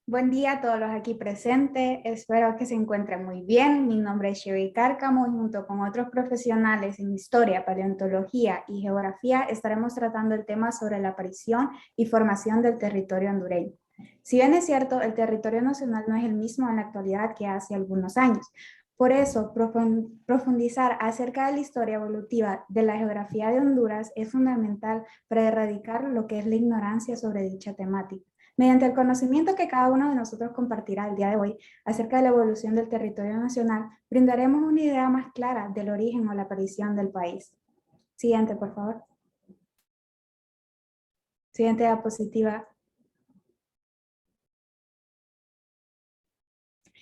Buen día a todos los aquí presentes, espero que se encuentren muy bien. Mi nombre es Sherry Cárcamo y junto con otros profesionales en historia, paleontología y geografía estaremos tratando el tema sobre la aparición y formación del territorio hondureño. Si bien es cierto, el territorio nacional no es el mismo en la actualidad que hace algunos años. Por eso, profundizar acerca de la historia evolutiva de la geografía de Honduras es fundamental para erradicar lo que es la ignorancia sobre dicha temática. Mediante el conocimiento que cada uno de nosotros compartirá el día de hoy acerca de la evolución del territorio nacional, brindaremos una idea más clara del origen o la aparición del país. Siguiente, por favor. Siguiente diapositiva.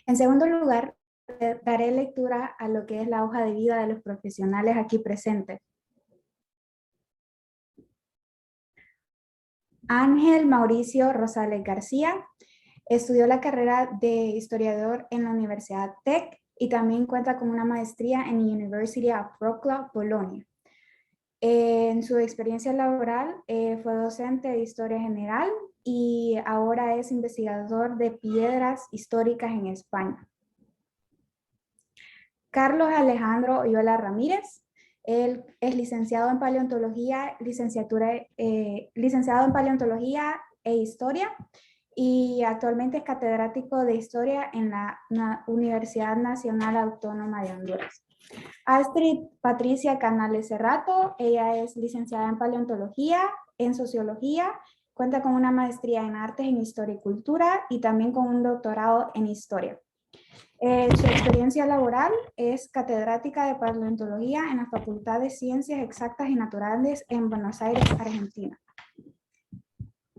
En segundo lugar, daré lectura a lo que es la hoja de vida de los profesionales aquí presentes. Ángel Mauricio Rosales García estudió la carrera de historiador en la Universidad Tech y también cuenta con una maestría en la University of Wrocław, Polonia. En su experiencia laboral fue docente de historia general y ahora es investigador de piedras históricas en España. Carlos Alejandro Oyola Ramírez, él es licenciado en paleontología, licenciado en paleontología e historia y actualmente es catedrático de historia en la Universidad Nacional Autónoma de Honduras. Astrid Patricia Canales Cerrato, ella es licenciada en paleontología, en sociología, cuenta con una maestría en artes en historia y cultura y también con un doctorado en historia. Su experiencia laboral es catedrática de paleontología en la Facultad de Ciencias Exactas y Naturales en Buenos Aires, Argentina.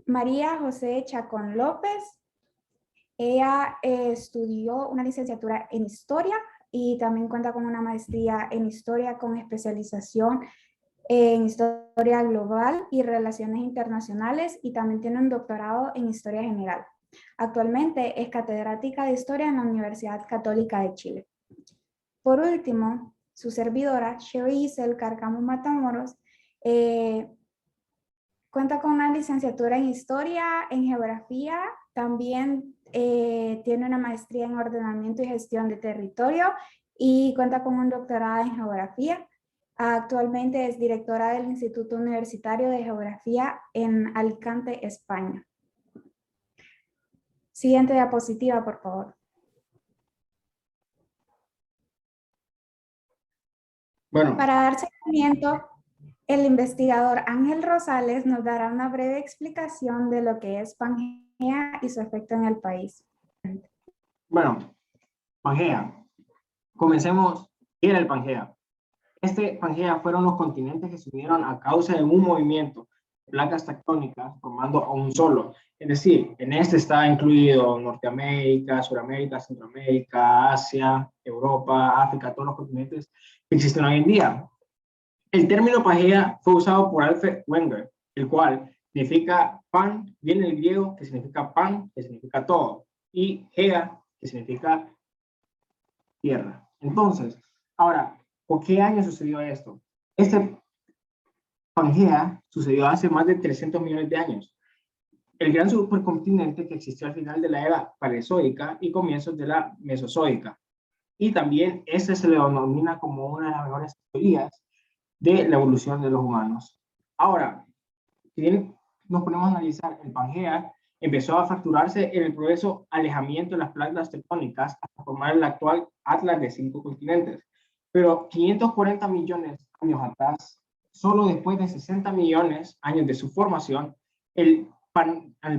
María José Chacón López, ella estudió una licenciatura en historia y también cuenta con una maestría en historia con especialización en historia global y relaciones internacionales y también tiene un doctorado en historia general. Actualmente es catedrática de historia en la Universidad Católica de Chile. Por último, su servidora, Sherry Isel Cárcamo Matamoros, cuenta con una licenciatura en historia, en geografía, también tiene una maestría en ordenamiento y gestión de territorio y cuenta con un doctorado en geografía. Actualmente es directora del Instituto Universitario de Geografía en Alicante, España. Siguiente diapositiva, por favor. Bueno, para dar seguimiento, el investigador Ángel Rosales nos dará una breve explicación de lo que es Pangea y su efecto en el país. Bueno, Pangea. Comencemos. ¿Qué era el Pangea? Pangea fueron los continentes que se unieron a causa de un movimiento de placas tectónicas formando a un solo. Es decir, en este está incluido Norteamérica, Suramérica, Centroamérica, Asia, Europa, África, todos los continentes que existen hoy en día. El término Pangea fue usado por Alfred Wenger, el cual significa pan, viene del griego que significa pan, que significa todo, y gea, que significa tierra. Entonces, ahora, ¿por qué año sucedió esto? Este Pangea sucedió hace más de 300 millones de años. El gran supercontinente que existió al final de la era paleozoica y comienzos de la mesozoica. Y también este se le denomina como una de las mejores teorías de la evolución de los humanos. Ahora, si bien nos ponemos a analizar, el Pangea empezó a fracturarse en el progreso alejamiento de las placas tectónicas hasta formar el actual Atlas de 5 continentes. Pero 540 millones de años atrás, solo después de 60 millones de años de su formación, el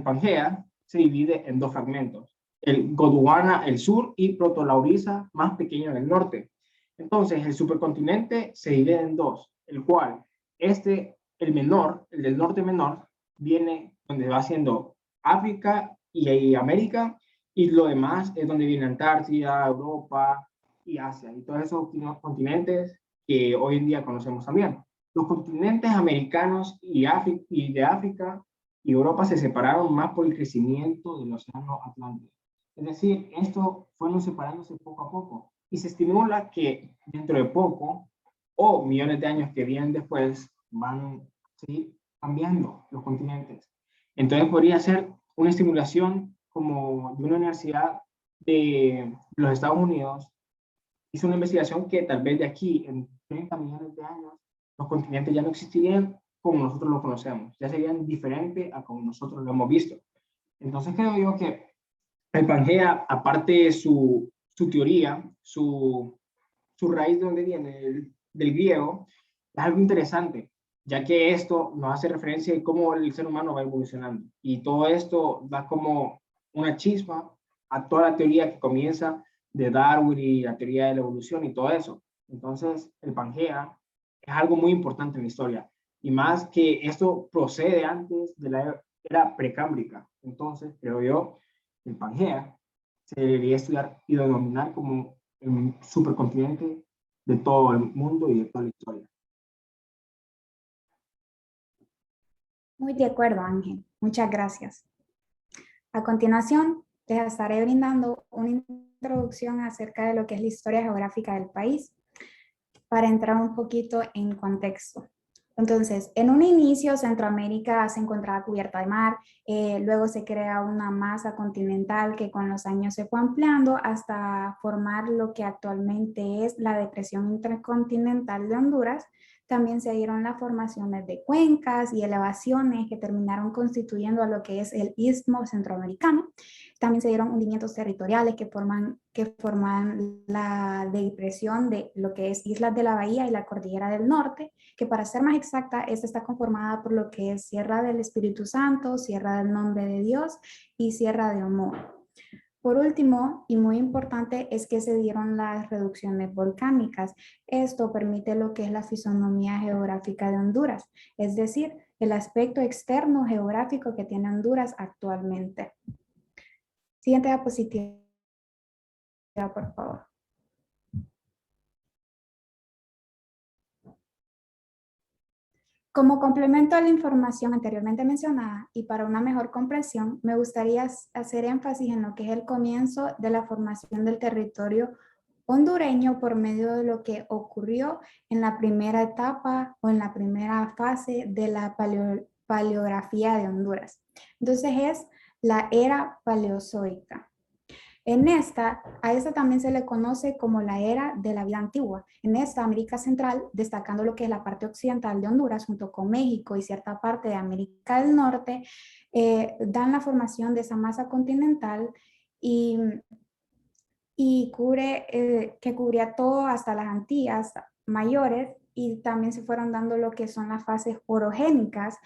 Pangea se divide en dos fragmentos, el Gondwana, el sur, y Protolaurisa, más pequeño en el norte. Entonces, el supercontinente se divide en dos, el cual, el menor, el del norte menor, viene donde va siendo África y América, y lo demás es donde viene Antártida, Europa y Asia, y todos esos continentes que hoy en día conocemos también. Los continentes americanos y de África y Europa se separaron más por el crecimiento del océano Atlántico. Es decir, esto fueron separándose poco a poco, y se estimula que dentro de poco, o millones de años que vienen después, van a seguir cambiando los continentes. Entonces podría ser una estimulación como de una universidad de los Estados Unidos hizo una investigación que tal vez de aquí en 30 millones de años los continentes ya no existirían como nosotros lo conocemos, ya serían diferentes a como nosotros lo hemos visto. Entonces creo yo que el Pangea, aparte de su teoría, su raíz de donde viene, del griego, es algo interesante, ya que esto nos hace referencia de cómo el ser humano va evolucionando. Y todo esto da como una chispa a toda la teoría que comienza de Darwin y la teoría de la evolución y todo eso. Entonces, el Pangea es algo muy importante en la historia. Y más que esto procede antes de la era precámbrica. Entonces, creo yo, el Pangea se debería estudiar y denominar como el supercontinente de todo el mundo y de toda la historia. Muy de acuerdo, Ángel. Muchas gracias. A continuación, les estaré brindando una introducción acerca de lo que es la historia geográfica del país para entrar un poquito en contexto. Entonces, en un inicio, Centroamérica se encontraba cubierta de mar, luego se crea una masa continental que con los años se fue ampliando hasta formar lo que actualmente es la depresión intercontinental de Honduras. También se dieron las formaciones de cuencas y elevaciones que terminaron constituyendo a lo que es el Istmo Centroamericano. También se dieron hundimientos territoriales que forman la depresión de lo que es Islas de la Bahía y la Cordillera del Norte, que para ser más exacta, esta está conformada por lo que es Sierra del Espíritu Santo, Sierra del Nombre de Dios y Sierra de Amor. Por último, y muy importante, es que se dieron las reducciones volcánicas. Esto permite lo que es la fisonomía geográfica de Honduras, es decir, el aspecto externo geográfico que tiene Honduras actualmente. Siguiente diapositiva, por favor. Como complemento a la información anteriormente mencionada y para una mejor comprensión, me gustaría hacer énfasis en lo que es el comienzo de la formación del territorio hondureño por medio de lo que ocurrió en la primera etapa o en la primera fase de la paleografía de Honduras. Entonces es la era paleozoica. A esta también se le conoce como la era de la vida antigua. En esta América Central, destacando lo que es la parte occidental de Honduras, junto con México y cierta parte de América del Norte, dan la formación de esa masa continental y, que cubría todo hasta las Antillas mayores, y también se fueron dando lo que son las fases orogénicas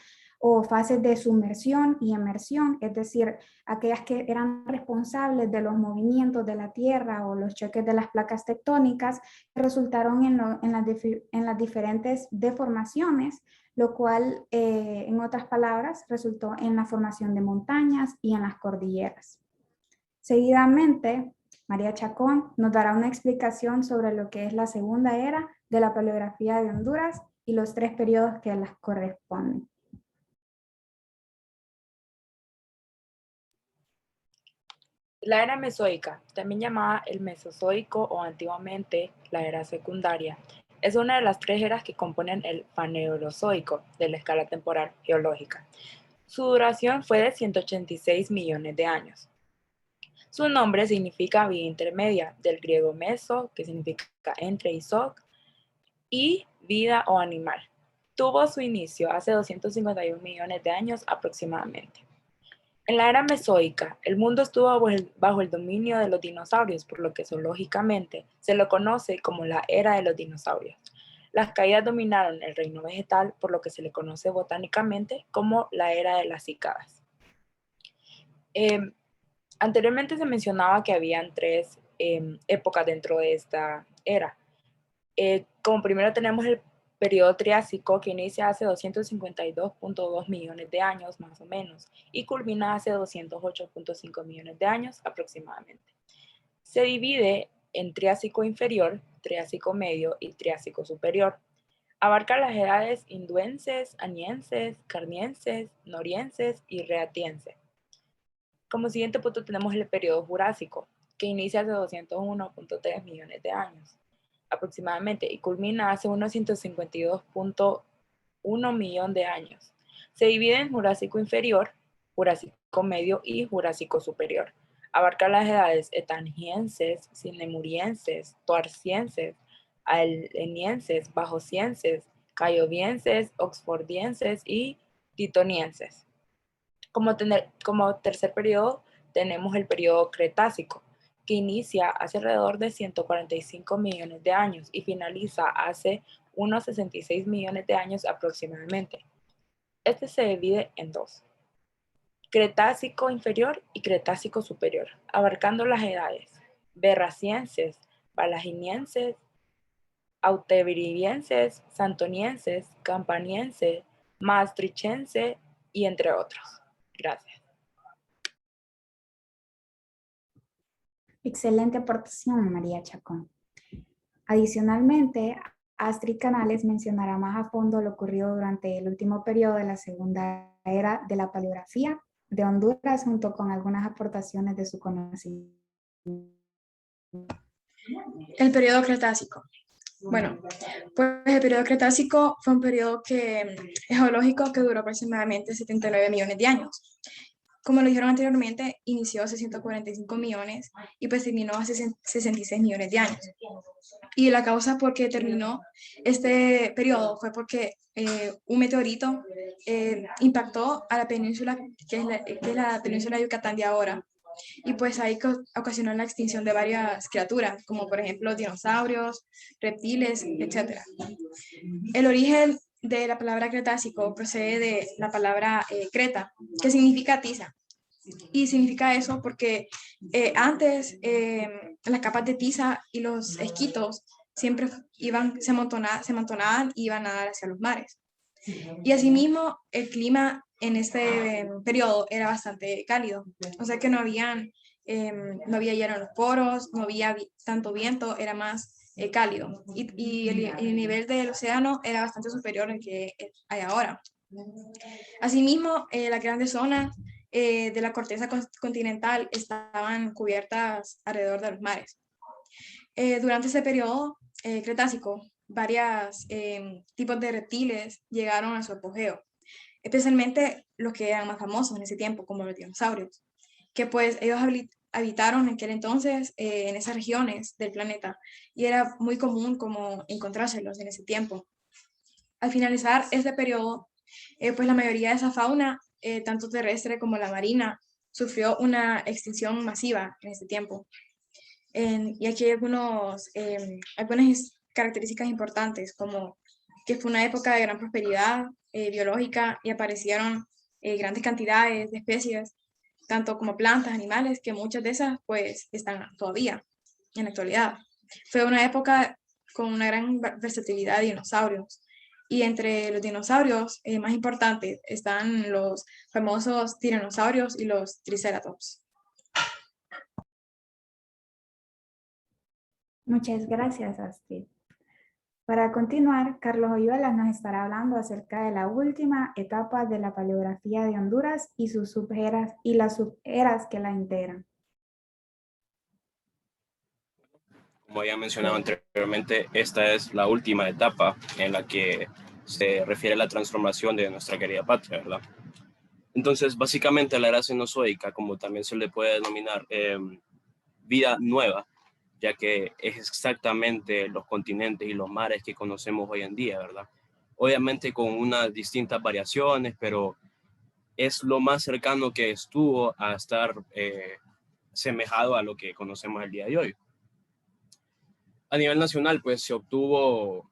o fases de sumersión y emersión, es decir, aquellas que eran responsables de los movimientos de la Tierra o los choques de las placas tectónicas, que resultaron en las diferentes deformaciones, lo cual, en otras palabras, resultó en la formación de montañas y en las cordilleras. Seguidamente, María Chacón nos dará una explicación sobre lo que es la segunda era de la paleografía de Honduras y los 3 periodos que las corresponden. La era mesoica, también llamada el Mesozoico o antiguamente la era secundaria, es una de las 3 eras que componen el Paleozoico de la escala temporal geológica. Su duración fue de 186 millones de años. Su nombre significa vida intermedia, del griego meso, que significa entre, y zoc, y vida o animal. Tuvo su inicio hace 251 millones de años aproximadamente. En la era mesoica, el mundo estuvo bajo el dominio de los dinosaurios, por lo que zoológicamente se lo conoce como la era de los dinosaurios. Las caídas dominaron el reino vegetal, por lo que se le conoce botánicamente como la era de las cícadas. Anteriormente se mencionaba que habían 3 épocas dentro de esta era. Como primero tenemos el periodo Triásico, que inicia hace 252.2 millones de años más o menos y culmina hace 208.5 millones de años aproximadamente. Se divide en Triásico inferior, Triásico medio y Triásico superior. Abarca las edades hinduenses, anienses, carnienses, norienses y reatienses. Como siguiente punto tenemos el periodo Jurásico, que inicia hace 201.3 millones de años aproximadamente y culmina hace unos 152.1 millones de años. Se divide en Jurásico inferior, Jurásico medio y Jurásico superior. Abarca las edades etangienses, cinemurienses, toarcienses, alenienses, bajocienses, cayovienses, oxfordienses y titonienses. Como tercer periodo tenemos el periodo Cretácico, que inicia hace alrededor de 145 millones de años y finaliza hace unos 66 millones de años aproximadamente. Este se divide en dos: Cretácico inferior y Cretácico superior, abarcando las edades berracienses, palaginienses, autevirienses, santonienses, campaniense, maastrichense y entre otros. Gracias. Excelente aportación, María Chacón. Adicionalmente, Astrid Canales mencionará más a fondo lo ocurrido durante el último periodo de la segunda era de la paleografía de Honduras, junto con algunas aportaciones de su conocimiento. El periodo Cretácico. Bueno, pues el periodo Cretácico fue un periodo geológico que duró aproximadamente 79 millones de años. Como lo dijeron anteriormente, inició hace 145 millones y pues terminó hace 66 millones de años. Y la causa por qué terminó este periodo fue porque un meteorito impactó a la península, que es la península de Yucatán de ahora. Y pues ahí ocasionó la extinción de varias criaturas, como por ejemplo dinosaurios, reptiles, etc. El origen de la palabra Cretácico procede de la palabra Creta, que significa tiza. Y significa eso porque antes las capas de tiza y los esquitos siempre se amontonaban y iban a dar hacia los mares. Y asimismo, el clima en este periodo era bastante cálido, o sea que no había hielo en los poros, no había tanto viento, era más cálido. Y el nivel del océano era bastante superior al que hay ahora. Asimismo, las grandes zonas de la corteza continental estaban cubiertas alrededor de los mares. Durante ese periodo Cretácico, varios tipos de reptiles llegaron a su apogeo, especialmente los que eran más famosos en ese tiempo, como los dinosaurios, que pues ellos habitaron en aquel entonces en esas regiones del planeta y era muy común como encontrárselos en ese tiempo. Al finalizar este periodo, pues la mayoría de esa fauna, tanto terrestre como la marina, sufrió una extinción masiva en ese tiempo. Y aquí hay algunas características importantes, como que fue una época de gran prosperidad biológica y aparecieron grandes cantidades de especies, tanto como plantas, animales, que muchas de esas pues están todavía en la actualidad. Fue una época con una gran versatilidad de dinosaurios. Y entre los dinosaurios más importantes están los famosos tiranosaurios y los triceratops. Muchas gracias, Astrid. Para continuar, Carlos Oyuelas nos estará hablando acerca de la última etapa de la paleografía de Honduras y sus suberas y las suberas que la integran. Como había mencionado anteriormente, esta es la última etapa en la que se refiere a la transformación de nuestra querida patria, ¿verdad? Entonces, básicamente la era cenozoica, como también se le puede denominar vida nueva, ya que es exactamente los continentes y los mares que conocemos hoy en día, ¿verdad? Obviamente con unas distintas variaciones, pero es lo más cercano que estuvo a estar semejado a lo que conocemos el día de hoy. A nivel nacional, pues se obtuvo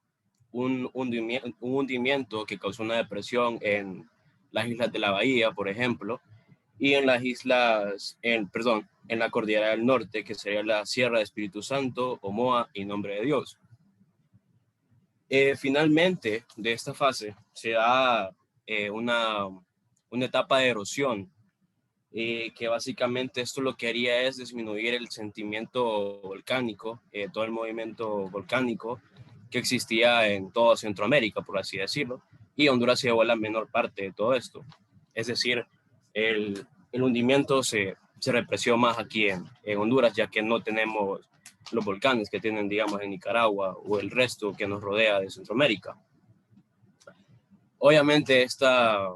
un hundimiento que causó una depresión en las islas de la Bahía, por ejemplo, y en las islas, en la Cordillera del Norte, que sería la Sierra de Espíritu Santo, Omoa y Nombre de Dios. Finalmente, de esta fase se da una etapa de erosión, que básicamente esto lo que haría es disminuir el sentimiento volcánico, todo el movimiento volcánico que existía en toda Centroamérica, por así decirlo, y Honduras se llevó la menor parte de todo esto. Es decir, el hundimiento se repreció más aquí en Honduras, ya que no tenemos los volcanes que tienen, digamos, en Nicaragua o el resto que nos rodea de Centroamérica. Obviamente esta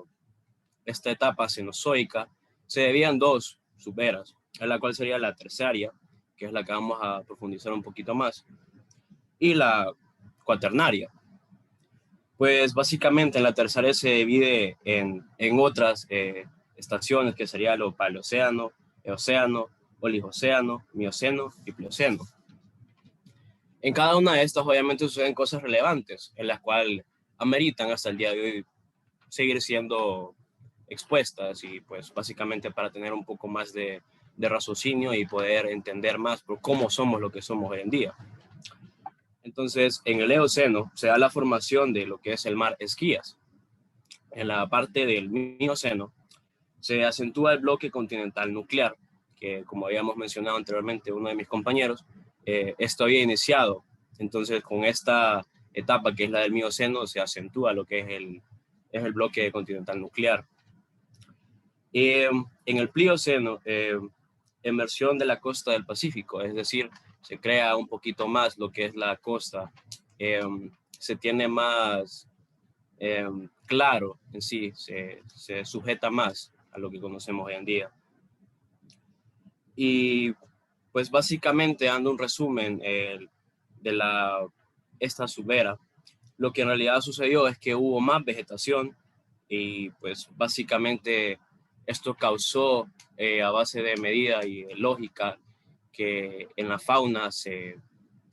esta etapa cenozoica se dividían dos suberas, en la cual sería la terciaria, que es la que vamos a profundizar un poquito más, y la cuaternaria. Pues básicamente en la terciaria se divide en otras estaciones, que sería lo paleoceno, eoceno, oligoceno, mioceno y plioceno. En cada una de estas obviamente suceden cosas relevantes, en las cuales ameritan hasta el día de hoy seguir siendo expuestas, y pues básicamente para tener un poco más de raciocinio y poder entender más por cómo somos lo que somos hoy en día. Entonces, en el Eoceno se da la formación de lo que es el mar Esquías. En la parte del Mioceno se acentúa el bloque continental nuclear, que como habíamos mencionado anteriormente uno de mis compañeros, esto había iniciado. Entonces, con esta etapa que es la del Mioceno se acentúa lo que es el bloque continental nuclear. En el Plioceno, emersión de la costa del Pacífico, es decir, se crea un poquito más lo que es la costa, se tiene más claro en sí, se sujeta más a lo que conocemos hoy en día. Y pues básicamente dando un resumen de esta subera, lo que en realidad sucedió es que hubo más vegetación y pues básicamente esto causó a base de medida y de lógica que en la fauna se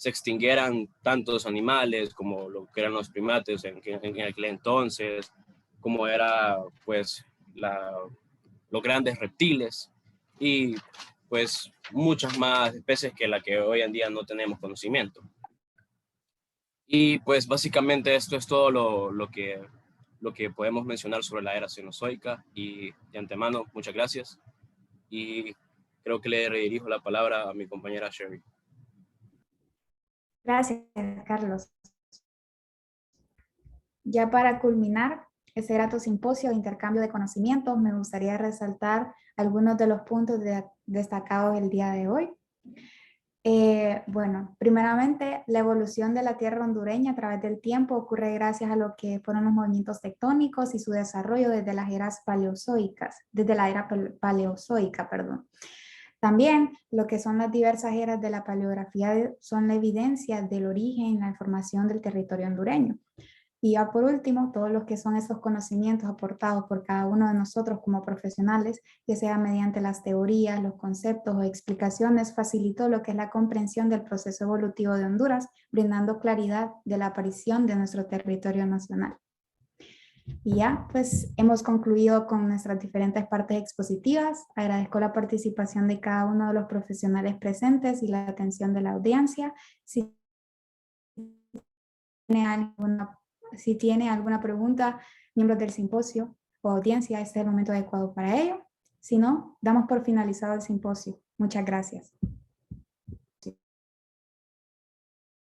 extinguieran tantos animales como lo que eran los primates en aquel entonces, como era pues los grandes reptiles y pues muchas más especies que la que hoy en día no tenemos conocimiento. Y pues básicamente esto es todo lo que podemos mencionar sobre la era cenozoica, y de antemano muchas gracias y creo que le redirijo la palabra a mi compañera Sherry. Gracias, Carlos. Ya para culminar ese grato simposio de intercambio de conocimientos, me gustaría resaltar algunos de los puntos destacados el día de hoy. Bueno, primeramente, la evolución de la tierra hondureña a través del tiempo ocurre gracias a lo que fueron los movimientos tectónicos y su desarrollo desde las eras paleozoicas, desde la era paleozoica, perdón. También lo que son las diversas eras de la paleografía son la evidencia del origen y la formación del territorio hondureño. Y ya por último, todos los que son esos conocimientos aportados por cada uno de nosotros como profesionales, ya sea mediante las teorías, los conceptos o explicaciones, facilitó lo que es la comprensión del proceso evolutivo de Honduras, brindando claridad de la aparición de nuestro territorio nacional. Y ya, pues hemos concluido con nuestras diferentes partes expositivas. Agradezco la participación de cada uno de los profesionales presentes y la atención de la audiencia. Si tiene alguna pregunta, miembros del simposio o audiencia, este es el momento adecuado para ello. Si no, damos por finalizado el simposio. Muchas gracias.